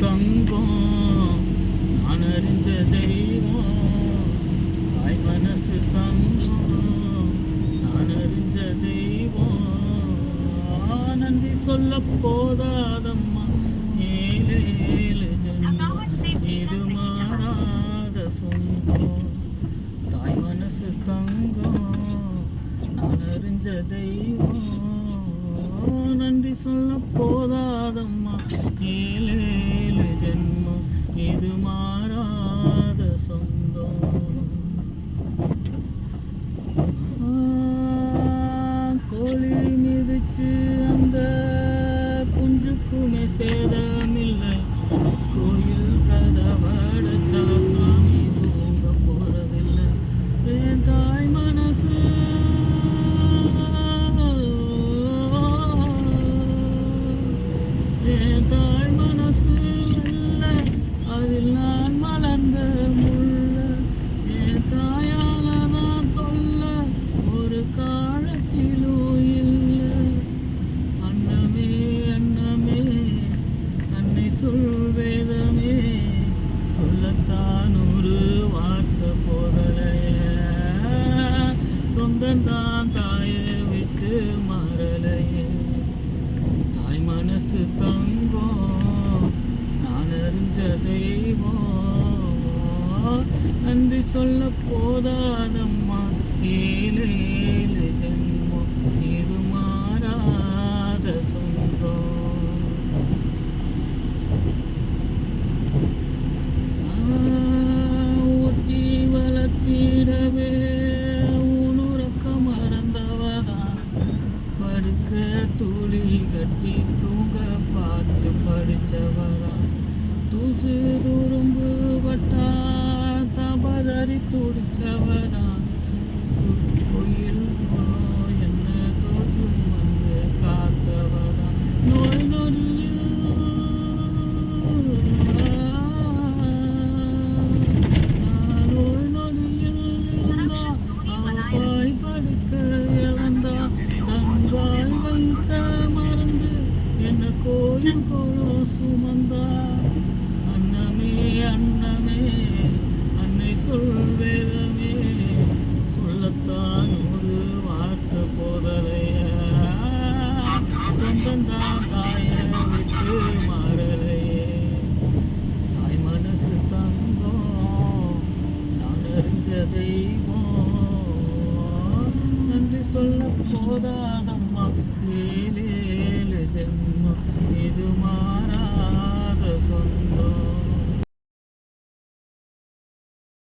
தங்கம் நான் அறிஞ்ச தெய்வம். தாய் மனசு தங்கம் நான் அறிஞ்ச தெய்வம். நன்றி சொல்ல போதாதம்மா ஏழு ஏழு ஜென்மம் இது மாறாத சொந்தம். தாய் மனசு தங்கம் நான் அறிஞ்ச தெய்வம். நன்றி சொல்ல போதாதம்மா ஏழு ஏழு ஜென்மம் இது மாறாத சொந்தம். கோழி மிதிச்சு அந்த குஞ்சுக்குமே சேதமில்லை. கோயில் கதவடைச்சா சாமி தூங்க போறதில்லை. என் தாய் மனசு என் தாய் மனசு இல்லை, அதில் நான் மலர்ந்த முள்ள. என் தாயால நான் தொல்ல ஒரு காலத்திலும் இல்லை. அன்னமே அன்னமே அன்னை சொல்வேதமே சொல்லத்தான் ஒரு வார்த்தை போதலைய. சொந்தந்தான் தாயை விட்டு மாறலையே. தாய் மனசு தங்கம் நான் அறிஞ்ச தெய்வம். நன்றி சொல்ல போதாதம்மா ஏழு ஏழு ஜென்மம் இது மாறாத சொந்தம். ஊட்டி வளர்த்திடவே உணுரக்க மறந்தவதான். படுக்க துளி கட்டி தூங்க பாட்டு படித்தவதான். தூசு துரும்பு பட்டா தபதறி துடிச்சவதான். கோயில் என்ன தோற்று வந்து காத்தவதான். நோய் நொடியில் நோய் நொடியில் இருந்தா அவள் படுக்க இழந்தா. தன் வாய் வைத்த மறந்து என்ன கோயில் கோலோ சுமந்தா. அன்னமே அன்னமே அன்னை சொல்வேதமே சொல்லத்தான் ஒரு வார்த்தை போதலைய. சொந்தந்தான் தாயை விட்டு மாறலையே. தாய் மனசு தங்கம் நான் அறிஞ்ச தெய்வம். நன்றி சொல்ல போதாதம்மா ஏழு ஏழு ஜென்மம் இது